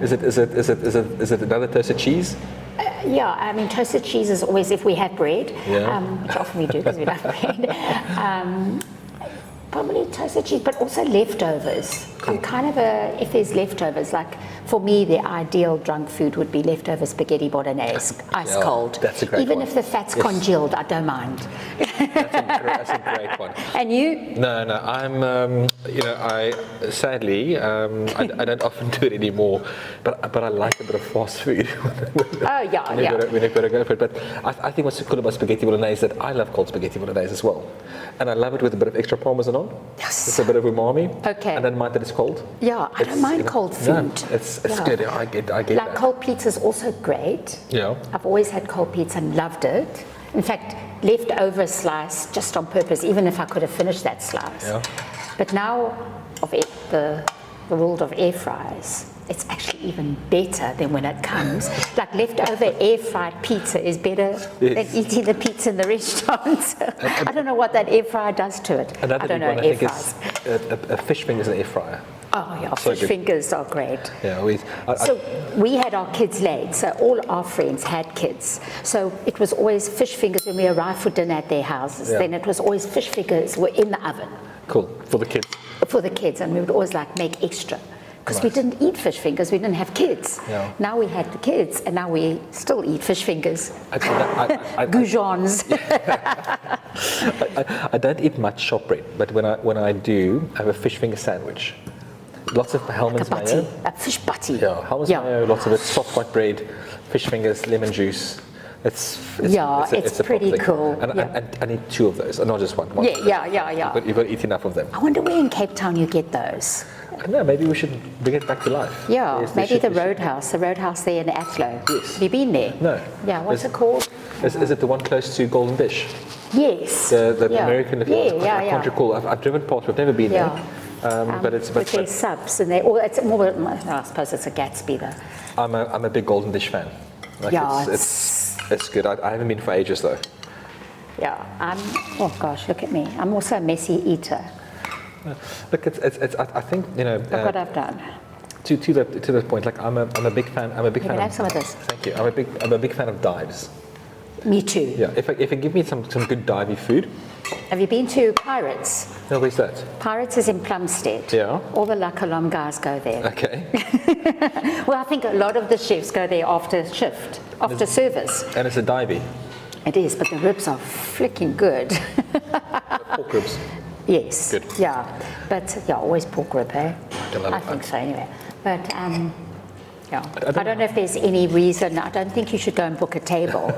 is it another toasted cheese? I mean, toasted cheese is always, if we have bread, which often we do because we love bread, probably toasted cheese, but also leftovers. Cool. I'm kind of if there's leftovers, like for me, the ideal drunk food would be leftover spaghetti bolaise, ice cold. That's a great Even one. if the fat's congealed, I don't mind. That's a great one. And you? No, I'm, I sadly, I don't often do it anymore, but I like a bit of fast food. When I've got to go for it. But I think what's cool about spaghetti bolognese is that I love cold spaghetti bolognese as well. And I love it with a bit of extra parmesan on. Yes. It's a bit of umami. Okay. And then mind that it's cold. Yeah, I don't mind cold food. No, it's good. I get like that. Cold pizza is also great. Yeah. I've always had cold pizza and loved it. In fact, leftover slice just on purpose, even if I could have finished that slice. Yeah. But now, the world of air fryers, it's actually even better than when it comes. Like leftover air fried pizza is better than eating the pizza in the restaurant. I don't know what that air fryer does to it. Another I don't big know one, air I think, fryers. is a fish fingers in an air fryer. Oh yeah, So fish good. fingers are great. Yeah, So we had our kids late, so all our friends had kids. So it was always fish fingers when we arrived for dinner at their houses. Yeah. Then it was always fish fingers were in the oven cool for the kids. for the kids, and we would always make extra. Because we didn't eat fish fingers, we didn't have kids. Yeah. Now we had the kids, and now we still eat fish fingers. Goujons. I don't eat much shortbread, but when I do, I have a fish finger sandwich. Lots of Hellman's mayo. A fish butty. Yeah, Hellman's mayo, lots of it, soft white bread, fish fingers, lemon juice. It's a pretty proper thing. cool. And I need 2 of those, and not just one. Yeah. But you've got to eat enough of them. I wonder where in Cape Town you get those. I don't know, maybe we should bring it back to life. Yeah, Yes, maybe the Roadhouse there in Athlone. Yes. Have you been there? No. Yeah, what's it called? Is it the one close to Golden Fish? Yes. The American, I can't Yeah. recall. I've driven past, I've never been there. But it's with their subs, and it's more. I suppose it's a Gatsby though. I'm a big Golden Dish fan. It's good. I haven't been for ages though. Yeah. Oh gosh, look at me. I'm also a messy eater. Look, I think Look what I've done. to that point. Like I'm a big fan. I'm a big You fan. can have some of this. Thank you. I'm a big fan of dives. Me too. Yeah. If you give me some good divey food. Have you been to Pirates? No, where's that? Pirates is in Plumstead. Yeah. All the La Colombe guys go there. Okay. Well, I think a lot of the chefs go there after shift, after service. And it's a divey. It is, but the ribs are flicking good. Pork ribs. Yes. Good. Yeah. But yeah, always pork rib, eh? I think so anyway. But yeah. I don't know if there's any reason. I don't think you should go and book a table.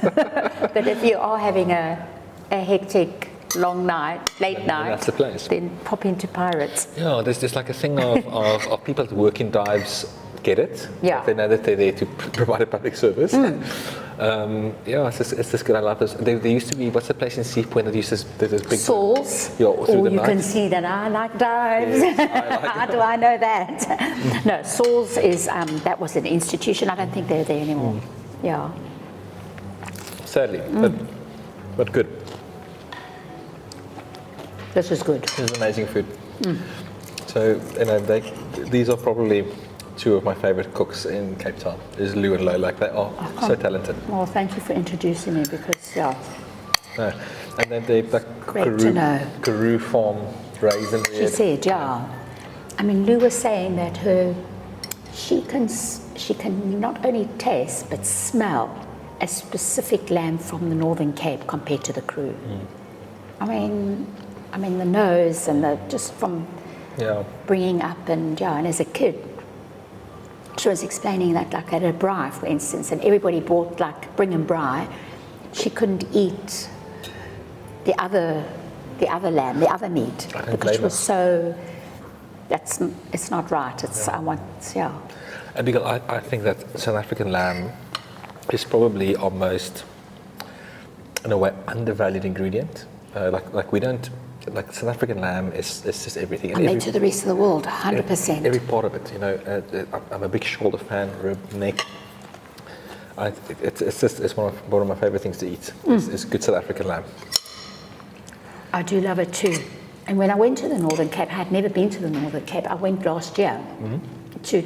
But if you are having a hectic, long night, late night, that's the place. then pop into Pirates. Yeah, there's like a thing of people that work in dives get it. Yeah. They know that they're there to provide a public service. Yeah, it's just good. I love this. There used to be, what's the place in Sea Point that used this big... Souls. Yeah, through the you night. can see that I like dives. Yes, I like How do I know that? No, Souls is, that was an institution. I don't think they're there anymore. Yeah. Sadly, but good. This is good. This is amazing food. So, these are probably two of my favorite cooks in Cape Town. Is Lou and Lo. Like, they are so talented. Well, thank you for introducing me because, yeah. No. And then they've like Great to know. Karoo Farm raisin bread. She said, yeah. I mean, Lou was saying that she can not only taste but smell a specific lamb from the Northern Cape compared to the Karoo. I mean the nose and just from bringing up and as a kid, she was explaining that like at a braai, for instance, and everybody bought like bring and braai. She couldn't eat the other lamb, the other meat, because she was so. It's not right. Abigail, I think that South African lamb is probably our most, in a way, undervalued ingredient. Like we don't. Like South African lamb is just everything. Compared to the rest of the world, 100%. Every part of it, I'm a big shoulder fan, rib, neck. It's one of my favorite things to eat. It's good South African lamb. I do love it too. And when I went to the Northern Cape, I had never been to the Northern Cape. I went last year to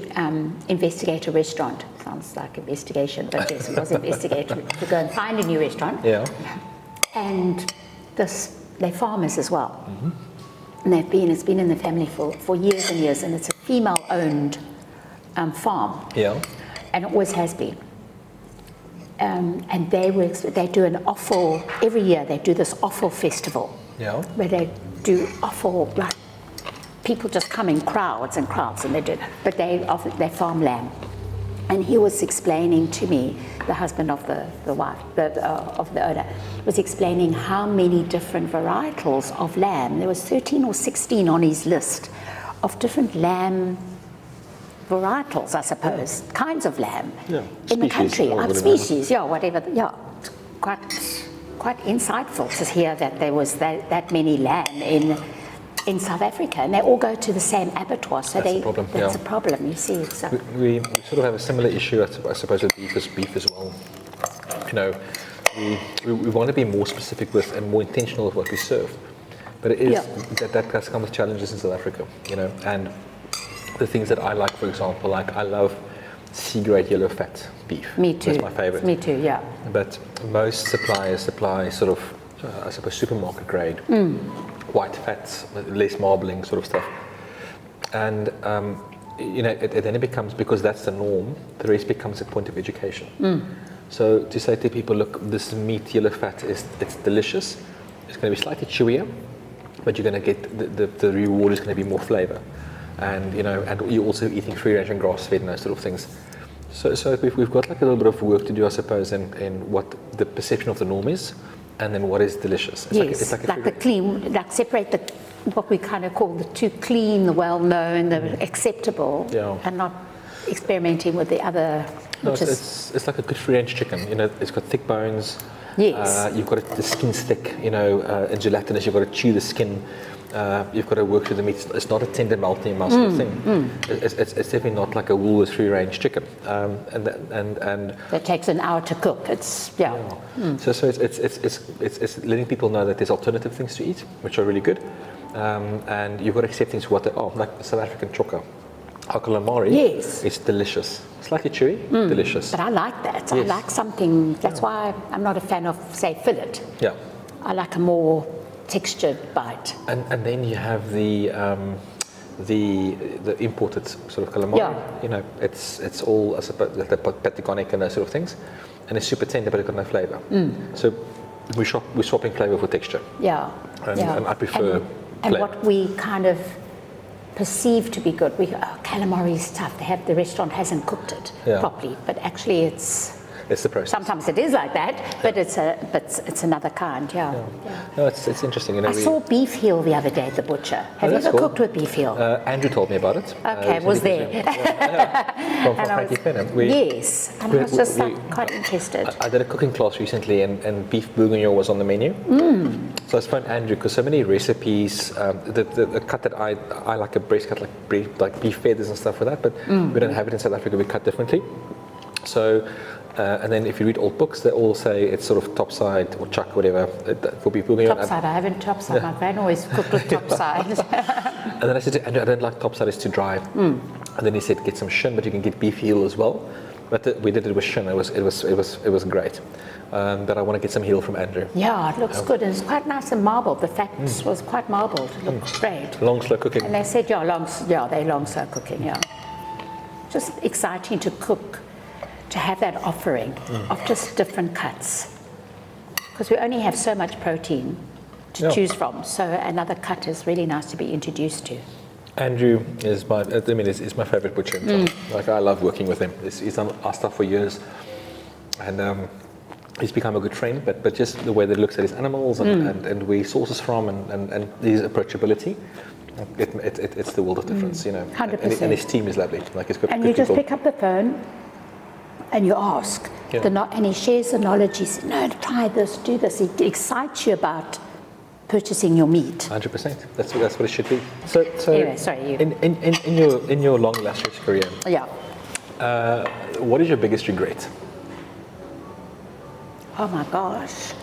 investigate a restaurant. Sounds like investigation, but yes, it was investigate to go and find a new restaurant. Yeah. And they're farmers as well. And it's been in the family for years and years, and it's a female-owned farm. Yeah. And it always has been. And they do an offal, every year they do this offal festival. Yeah. Where they do offal, like people just come in crowds and crowds, and they do, but they farm lamb. And he was explaining to me, the husband of the wife, of the owner, was explaining how many different varietals of lamb. There was 13 or 16 on his list of different lamb varietals, I suppose, kinds of lamb in the country. Species, whatever. Yeah, quite insightful to hear that there was that many lamb in South Africa, and they all go to the same abattoir. So that's a problem. You see, we sort of have a similar issue, I suppose, with beef as well. We want to be more specific with and more intentional with what we serve, but it is that does come with challenges in South Africa. And the things that I like, for example, like I love C-grade yellow fat beef. Me too. That's my favorite. Me too. Yeah. But most suppliers supply sort of, I suppose, supermarket grade. White fats, less marbling sort of stuff. And then it becomes, because that's the norm, the rest becomes a point of education. So to say to people, look, this meat, yellow fat, it's delicious. It's going to be slightly chewier, but you're going to get, the reward is going to be more flavor. And and you're also eating free range and grass fed and those sort of things. So we've got like a little bit of work to do, I suppose, in what the perception of the norm is, and then what is delicious. It's like the clean, like separate what we kind of call the too clean, the well-known, the acceptable, and not experimenting with the other. No, it's like a good free range chicken. It's got thick bones, Yes. You've got the skin's thick, and gelatinous. You've got to chew the skin. You've got to work through the meat. It's not a tender, melting mouse thing. It's definitely not like a Woolworths free-range chicken. And that takes an hour to cook. It's So it's letting people know that there's alternative things to eat, which are really good. And you've got to accept things for what they are, like South African chocker. Our calamari, yes, it's delicious. Slightly chewy, delicious. But I like that. Yes. I like something. That's why I'm not a fan of, say, fillet. Yeah. I like a more textured bite. And then you have the imported sort of calamari. Yeah. It's all, I suppose, the patagonic and those sort of things, and it's super tender, but it's got no flavour. So we're swapping flavour for texture. Yeah. And I prefer. And what we kind of perceive to be good, calamari is tough. The restaurant hasn't cooked it properly, but actually it's the process. Sometimes it is like that, but it's another kind. Yeah. No, it's interesting. I saw beef heel the other day at the butcher. Have you ever cooked with beef heel? Andrew told me about it. Okay, was there. From Frankie Fenner. Yes, and I was just quite interested. I did a cooking class recently, and beef bourguignon was on the menu. So I phoned Andrew because so many recipes. The cut that I like a breast cut, like beef feathers and stuff for that, but we don't have it in South Africa. We cut differently. So. And then if you read old books, they all say it's sort of topside or chuck, whatever, for beef bourguignon. Topside, I haven't topside. My gran always cooked with topside. And then I said to Andrew, I don't like topside, it's too dry. And then he said, get some shin, but you can get beef heel as well. But we did it with shin, it was great. But I want to get some heel from Andrew. Yeah, it looks good, and it's quite nice and marbled. The fat was quite marbled. It looked great. Long, slow cooking. And they said, they're long, slow cooking, Just exciting to cook. To have that offering of just different cuts, because we only have so much protein to choose from. So another cut is really nice to be introduced to. Andrew is my favorite butcher. Like I love working with him. He's done our stuff for years, and he's become a good friend. But just the way that he looks at his animals and where he sources from and his approachability. It's the world of difference, 100%. And his team is lovely. Like it's good. And you just pick up the phone. And you ask, and he shares the knowledge. He says, no, try this, do this. He excites you about purchasing your meat. 100%. That's what it should be. So anyway, sorry, you. In your long illustrious career, what is your biggest regret? Oh my gosh,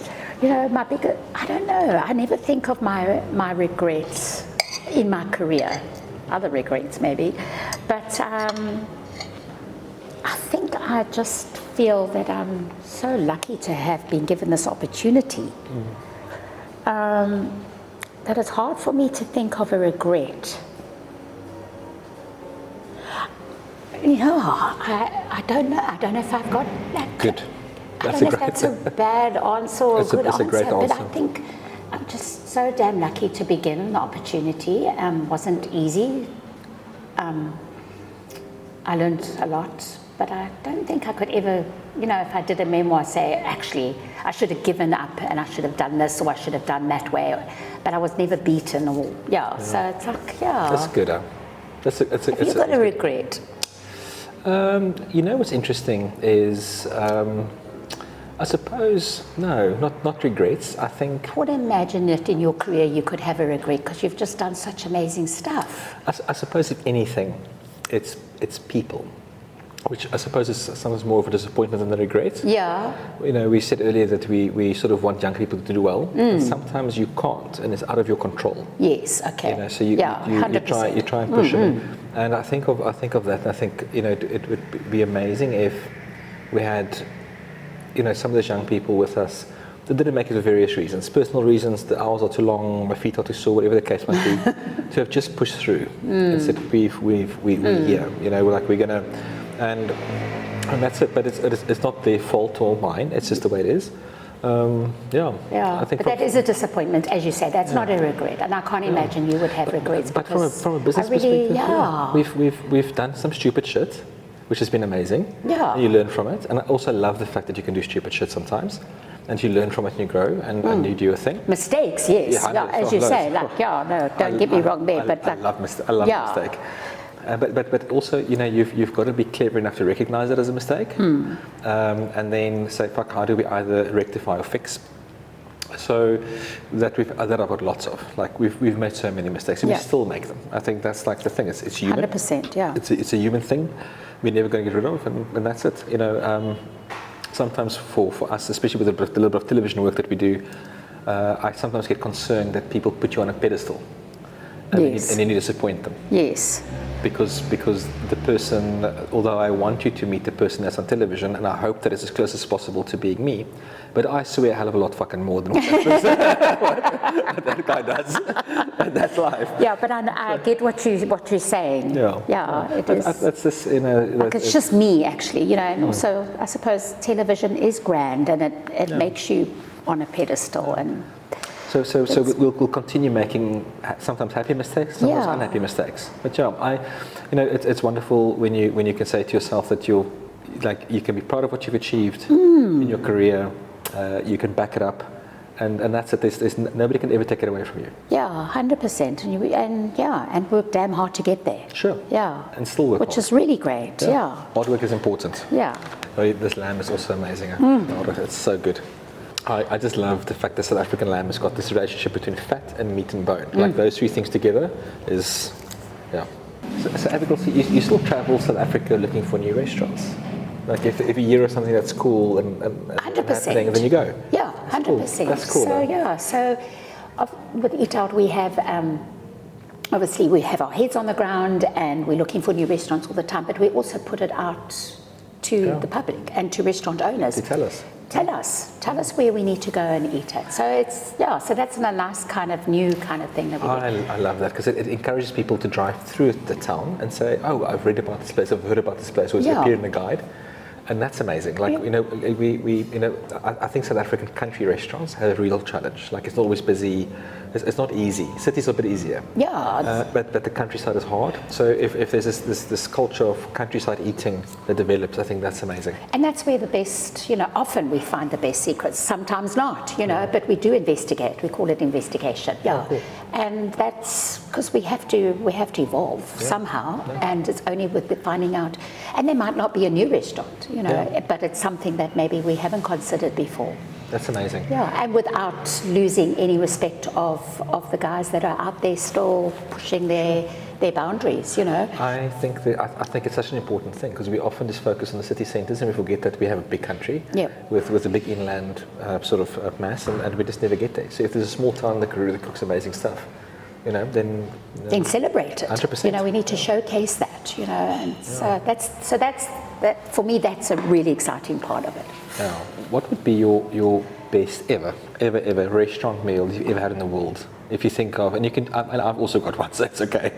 I don't know. I never think of my regrets in my career. Other regrets maybe, but. I think I just feel that I'm so lucky to have been given this opportunity that it's hard for me to think of a regret. I don't know. I don't know if I've got that. Good. I don't know if that's a bad answer or a good answer, great answer. but I think I'm just so damn lucky to be given the opportunity. Wasn't easy. I learned a lot. But I don't think I could ever, if I did a memoir, say, actually, I should have given up and I should have done this or I should have done that way. But I was never beaten or, so it's like, That's good, huh? Have you got a regret? What's interesting is, I suppose, no, not regrets. I think... I would imagine that in your career you could have a regret because you've just done such amazing stuff. I suppose if anything, it's people. Which I suppose is sometimes more of a disappointment than a regret. Yeah. We said earlier that we sort of want young people to do well, and sometimes you can't, and it's out of your control. Yes. Okay. So you try and push them, and I think of that. And I think it would be amazing if we had, some of those young people with us that didn't make it for various reasons, personal reasons. The hours are too long, my feet are too sore, whatever the case might be, to have just pushed through and said we're here. We're gonna. And that's it, but it's not their fault or mine. It's just the way it is. I think that is a disappointment, as you say. That's not a regret, and I can't imagine you would have regrets. But from a business perspective, we've done some stupid shit, which has been amazing. Yeah, and you learn from it, and I also love the fact that you can do stupid shit sometimes, and you learn from it and you grow and you do your thing. Mistakes, yes, as you say. Don't get me wrong there, but I love mistake. but also, you know, you've got to be clever enough to recognize it as a mistake, and then say, fuck, how do we either rectify or fix? So that I've got lots of. Like we've made so many mistakes, and we still make them. I think that's like the thing. It's human. 100%, yeah. It's a human thing. We're never going to get rid of, and that's it. You know, sometimes for us, especially with the little bit of television work that we do, I sometimes get concerned that people put you on a pedestal, and then you disappoint them. Yes. Because the person, although I want you to meet the person that's on television, and I hope that it's as close as possible to being me, but I swear a hell of a lot fucking more than what what that guy does. And that's life. Yeah, but I get what you're saying. Yeah, it is. That's just, you know. Like it's just me, actually, you know, and also I suppose television is grand, and it makes you on a pedestal, and. So we'll continue making sometimes happy mistakes, sometimes unhappy mistakes. But it's wonderful when you can say to yourself that you can be proud of what you've achieved in your career. You can back it up, and that's it. There's nobody can ever take it away from you. Yeah, 100%, and work damn hard to get there. Sure. Yeah. And still work. Which is really great. Yeah. Hard work is important. Yeah. This lamb is also amazing. It's so good. I just love the fact that South African lamb has got this relationship between fat and meat and bone. Like those three things together is, yeah. So Abigail, you still travel South Africa looking for new restaurants? Like if you hear of something that's cool and 100%. happening, then you go? Yeah, 100%. That's cool. So with Eat Out we have, obviously we have our heads on the ground and we're looking for new restaurants all the time, but we also put it out to the public and to restaurant owners. To tell us. Tell us where we need to go and eat it. So so that's a nice kind of new kind of thing that we do. I love that because it encourages people to drive through the town and say, oh, I've read about this place, I've heard about this place, or it's appeared in a guide. And that's amazing. Like, I think South African country restaurants have a real challenge. Like, it's not always busy. It's not easy. Cities are a bit easier. Yeah. But the countryside is hard. So if there's this culture of countryside eating that develops, I think that's amazing. And that's where the best, often we find the best secrets. Sometimes not, but we do investigate. We call it investigation. Yeah. Cool. And that's because we have to evolve somehow. And it's only with finding out. And there might not be a new restaurant, but it's something that maybe we haven't considered before. That's amazing. Yeah, and without losing any respect of the guys that are out there still pushing their boundaries, I think it's such an important thing because we often just focus on the city centres and we forget that we have a big country with a big inland sort of mass, and we just never get there. So if there's a small town that cooks amazing stuff, then celebrate it. 100%. We need to showcase that, and so that's for me. That's a really exciting part of it. Now, what would be your best ever restaurant meal you've ever had in the world? If you think of, and you can, and I've also got one, so it's okay.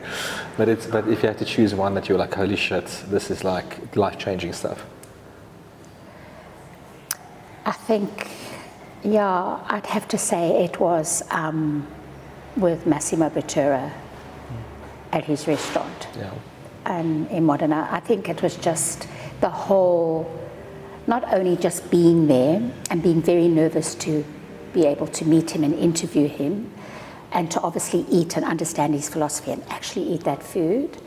But if you had to choose one that you're like, holy shit, this is like life-changing stuff. I think, I'd have to say it was with Massimo Bottura at his restaurant in Modena. I think it was just the whole, not only just being there and being very nervous to be able to meet him and interview him and to obviously eat and understand his philosophy and actually eat that food,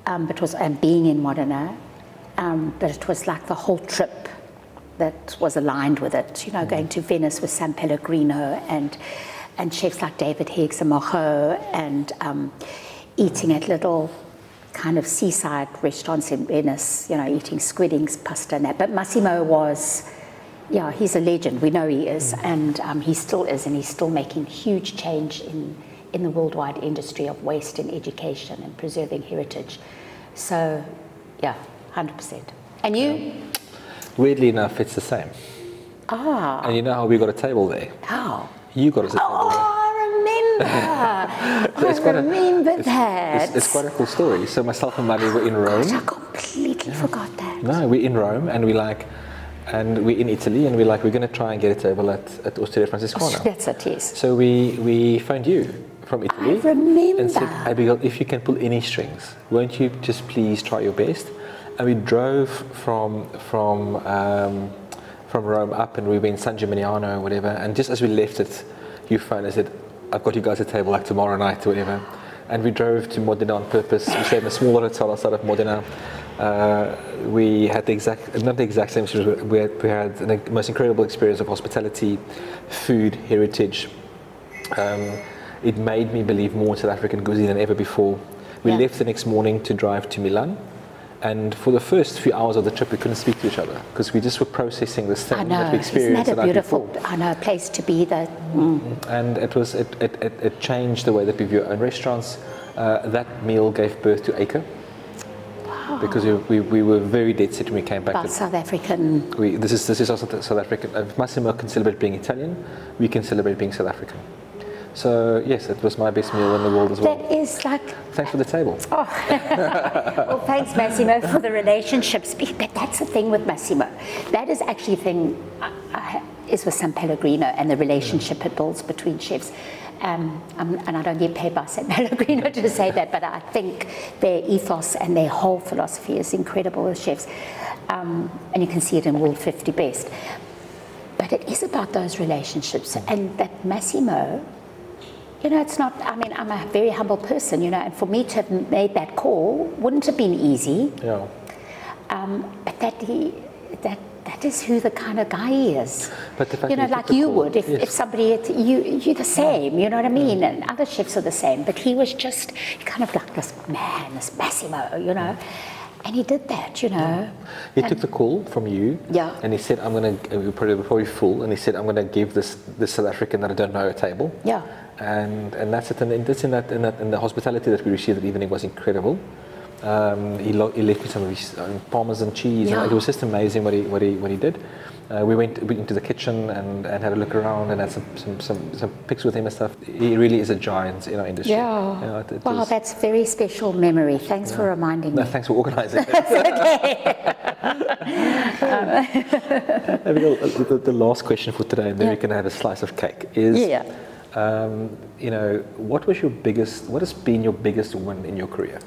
and being in Modena, but it was like the whole trip that was aligned with it, going to Venice with San Pellegrino and chefs like David Higgs and Mojo, and eating at little kind of seaside restaurants in Venice, eating squiddings, pasta and that. But Massimo was, he's a legend. We know he is, and he still is, and he's still making huge change in the worldwide industry of waste in education and preserving heritage. So, 100%. And you? Weirdly enough, it's the same. Ah. And you know how we got a table there? How? You got us a table there. I remember that. It's quite a cool story. So myself and Maddie were in Rome. Gosh, I completely forgot that. No, we're in Rome and we're in Italy and we're going to try and get a table at Osteria Francescana. That's it, yes. So we phoned you from Italy. I remember. And said, Abigail, if you can pull any strings, won't you just please try your best? And we drove from Rome up and we went San Gimignano or whatever. And just as we left it, you phoned and said, I've got you guys a table like tomorrow night or whatever. and we drove to Modena on purpose. We stayed in a small hotel outside of Modena. We had not the exact same experience. We had the most incredible experience of hospitality, food, heritage. It made me believe more in South African cuisine than ever before. We left the next morning to drive to Milan, and for the first few hours of the trip, we couldn't speak to each other because we just were processing this thing that we experienced. Isn't that a beautiful, place to be? And it changed the way that we view our own restaurants. That meal gave birth to Acre. Because we were very dead set when we came back. About South African. This is also South African. If Massimo can celebrate being Italian, we can celebrate being South African. So yes, it was my best meal in the world as well. That is like. Thanks for the table. Oh, well, thanks Massimo for the relationships. But that's the thing with Massimo. That is actually the thing is with San Pellegrino and the relationship it builds between chefs. And I don't get paid by San Pellegrino to say that, but I think their ethos and their whole philosophy is incredible as chefs. And you can see it in World 50 Best. But it is about those relationships. And that Massimo, it's not, I'm a very humble person, and for me to have made that call wouldn't have been easy. Yeah. But that is who the kind of guy he is. But the fact like you would, if somebody, you're the same, you know what I mean? And other chefs are the same, but he was just kind of like this man, this Massimo, and he did that, He took the call from you, and he said, we're probably full, and he said, I'm going to give this South African that I don't know a table. Yeah. And that's it, and in the hospitality that we received that evening was incredible. He left me some of his Parmesan cheese. And it was just amazing what he did. We went into the kitchen and had a look around and had some pics with him and stuff. He really is a giant in our industry. Yeah. Wow, that's a very special memory. Thanks for reminding me. No, thanks for organising it. Abigail, the last question for today, and then we can have a slice of cake, is what has been your biggest win in your career?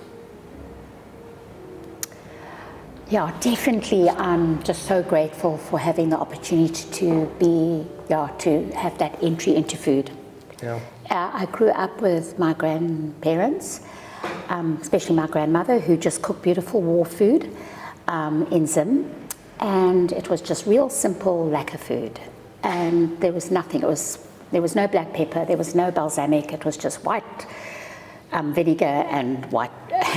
Yeah, definitely. I'm just so grateful for having the opportunity to have that entry into food. Yeah. I grew up with my grandparents, especially my grandmother, who just cooked beautiful war food in Zim, and it was just real simple lacquer food, and there was nothing. There was no black pepper, there was no balsamic. It was just white vinegar and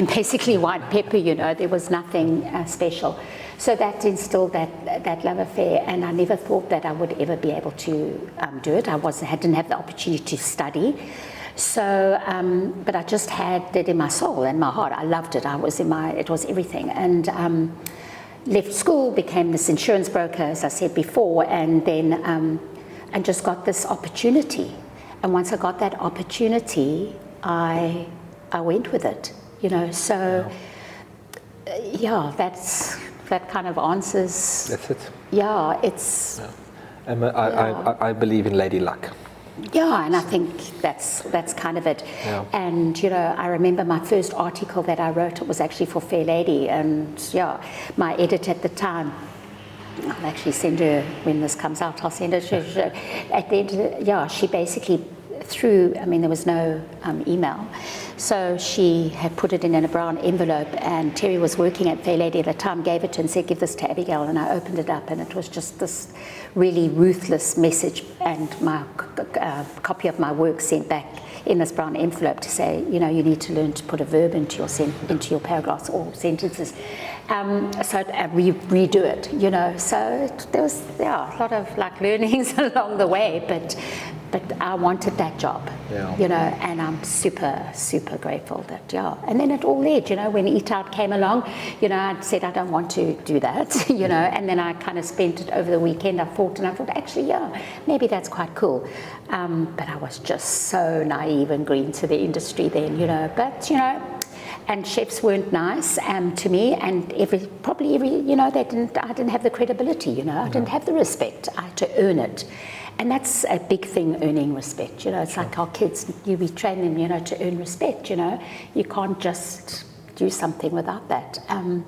basically white pepper, there was nothing special. So that instilled that love affair, and I never thought that I would ever be able to do it. I didn't have the opportunity to study. So, but I just had it in my soul and my heart. I loved it. It was everything. And left school, became this insurance broker, as I said before, and then, and just got this opportunity. And once I got that opportunity, I went with it, so that kind of answers. That's it. Yeah, it's. Yeah. I believe in lady luck. Yeah, and I think that's kind of it. Yeah. And I remember my first article that I wrote, it was actually for Fair Lady, and my editor at the time, I'll actually send her when this comes out. I'll send her. At the end, she basically. There was no email, so she had put it in a brown envelope, and Terry was working at Fair Lady at the time, gave it to her and said, give this to Abigail, and I opened it up, and it was just this really ruthless message, and my copy of my work sent back in this brown envelope to say, you need to learn to put a verb into your paragraphs or sentences. So redo it, so there was a lot of learnings along the way, but I wanted that job, and I'm super, super grateful that, and then it all led, when Eat Out came along, I said I don't want to do that, and then I kind of spent it over the weekend. I thought actually, maybe that's quite cool, but I was just so naive and green to the industry then, but and chefs weren't nice to me, and probably I didn't have the credibility, I didn't have the respect. I had to earn it. And that's a big thing, earning respect. It's like our kids, we train them, to earn respect. You can't just do something without that. And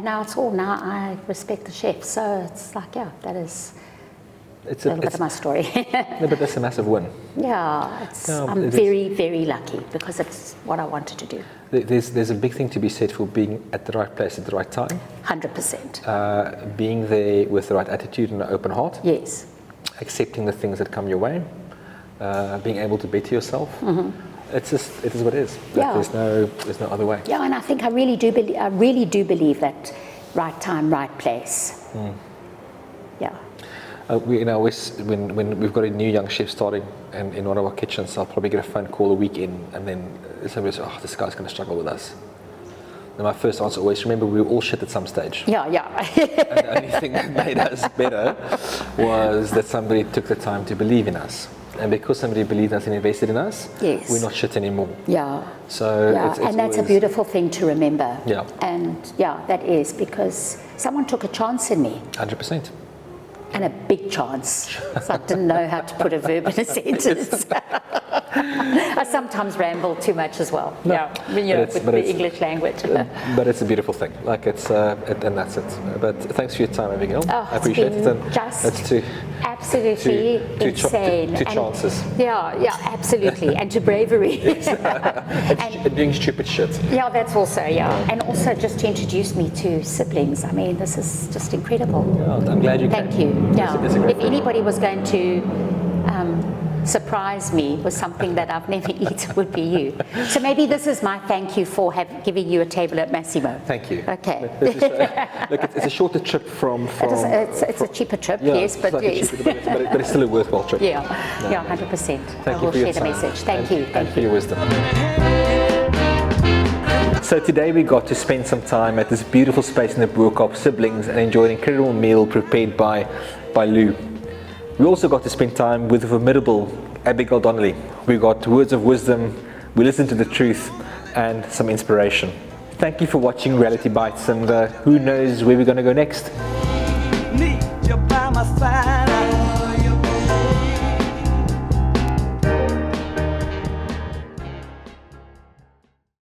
now I respect the chef. So it's like, that is It's a little bit of my story. No, but that's a massive win. Yeah, I'm very, very lucky because it's what I wanted to do. There's a big thing to be said for being at the right place at the right time. 100%. Being there with the right attitude and an open heart. Yes. Accepting the things that come your way. Being able to better yourself. It is what it is. Yeah. There's no other way. Yeah, and I think I really do believe that right time, right place. Yeah. When we've got a new young chef starting in one of our kitchens, I'll probably get a phone call a week in, and then somebody says, "Oh, this guy's going to struggle with us." And my first answer always, remember, we were all shit at some stage. Yeah. And the only thing that made us better was that somebody took the time to believe in us. And because somebody believed in us and invested in us, yes, we're not shit anymore. Yeah. So it's and that's a beautiful thing to remember. Yeah. And that is because someone took a chance in me. 100%. And a big chance. So I didn't know how to put a verb in a sentence. I sometimes ramble too much as well. No, with the English language. But it's a beautiful thing. Like and that's it. But thanks for your time, Abigail. I appreciate it. And just absolutely insane. To chances. Yeah, absolutely. And to bravery. and doing stupid shit. Yeah, that's also, and also just to introduce me to siblings. I mean, this is just incredible. Yeah, I'm glad you came. Thank you. Yeah. If thing. anybody was going to surprise me with something that I've never eaten, would be you. So maybe this is my thank you for giving you a table at Massimo. Thank you. Okay. Look, it's a shorter trip from it's a cheaper trip, yes, but yes. But it's still a worthwhile trip. Yeah, 100%. Thank I will you for your share the time. message. Thank you. And for your wisdom. So today we got to spend some time at this beautiful space in the Boerkop siblings and enjoy an incredible meal prepared by Lou. We also got to spend time with the formidable Abigail Donnelly. We got words of wisdom, we listened to the truth, and some inspiration. Thank you for watching Reality Bites, and who knows where we're going to go next. Need you by my side.